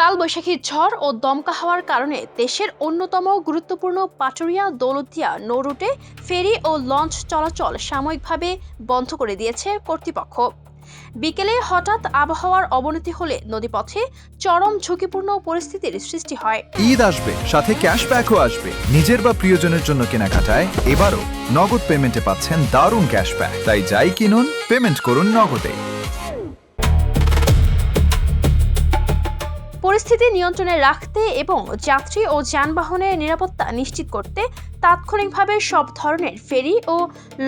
কালবৈশাখীর ঝড় ও দমকা হাওয়ার কারণে দেশের অন্যতম গুরুত্বপূর্ণ পাটুরিয়া দৌলতদিয়া নৌ রুটে ফেরি ও লঞ্চ চলাচল সাময়িকভাবে বন্ধ করে দিয়েছে কর্তৃপক্ষ। বিকেলে হঠাৎ আবহাওয়ার অবনতি হলে নদীপথে চরম ঝুঁকিপূর্ণ পরিস্থিতির সৃষ্টি হয়। ঈদ আসবে, সাথে ক্যাশব্যাকও আসবে। নিজের বা প্রিয়জনের জন্য কেনাকাটায় এবারও নগদ পেমেন্টে পাচ্ছেন দারুণ ক্যাশব্যাক। তাই যাই কিনুন, পেমেন্ট করুন নগদে। পরিস্থিতি নিয়ন্ত্রণে রাখতে এবং যাত্রী ও যানবাহনের নিরাপত্তা নিশ্চিত করতে তাৎক্ষণিকভাবে সব ধরনের ফেরি ও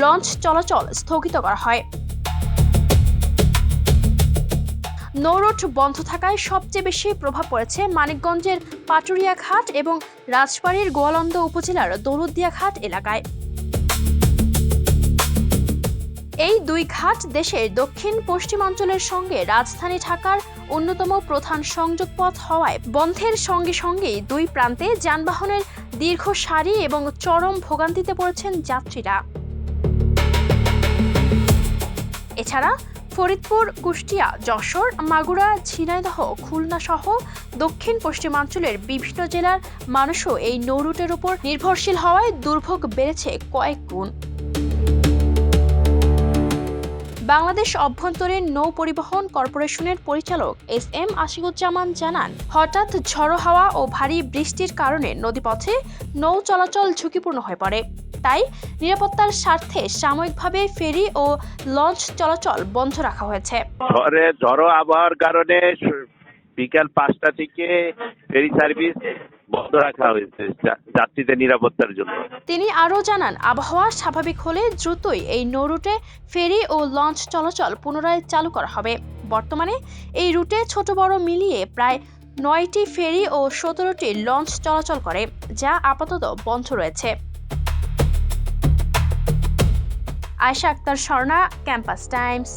লঞ্চ চলাচল স্থগিত করা হয়। নৌরুট বন্ধ থাকায় সবচেয়ে বেশি প্রভাব পড়েছে মানিকগঞ্জের পাটুরিয়া ঘাট এবং রাজবাড়ীর গোয়ালন্দ উপজেলার দৌলতদিয়া ঘাট এলাকায়। এই দুই ঘাট দেশের দক্ষিণ পশ্চিমাঞ্চলের সঙ্গে রাজধানী ঢাকার অন্যতম প্রধান সংযোগ পথ হওয়ায় বন্ধের সঙ্গে সঙ্গেই দুই প্রান্তে যানবাহনের দীর্ঘ সারি এবং চরম ভোগান্তিতে পড়েছেন যাত্রীরা। এছাড়া ফরিদপুর, কুষ্টিয়া, যশোর, মাগুরা, ঝিনাইদহ, খুলনা সহ দক্ষিণ পশ্চিমাঞ্চলের বিভিন্ন জেলার মানুষও এই নৌরুটের উপর নির্ভরশীল হওয়ায় দুর্ভোগ বেড়েছে কয়েক গুণ। বাংলাদেশ অভ্যন্তরীণ নৌ পরিবহন কর্পোরেশনের পরিচালক এস.এম. আশিকুজ্জামান জানান, হঠাৎ ঝড়ো হাওয়া ও ভারী বৃষ্টির কারণে নদীপথে নৌ চলাচল ঝুঁকিপূর্ণ হয়ে পড়ে। তাই নিরাপত্তার স্বার্থে সাময়িকভাবে ফেরি ও লঞ্চ চলাচল বন্ধ রাখা হয়েছে। ঝড়ো আবহাওয়ার কারণে বিকাল 5টা থেকে ফেরি সার্ভিস বন্ধ রাখা হয়েছে যাত্রীদের নিরাপত্তার জন্য। তিনি আরও জানান, আবহাওয়া স্বাভাবিক হলে দ্রুতই এই নৌরুটে ফেরি ও লঞ্চ চলাচল পুনরায় চালু করা হবে। বর্তমানে এই রুটে ছোট বড় মিলিয়ে প্রায় 9টি ফেরি ও 17টি লঞ্চ চলাচল করে, যা আপাতত বন্ধ রয়েছে। Ayesha Akter Swarna, campus Times.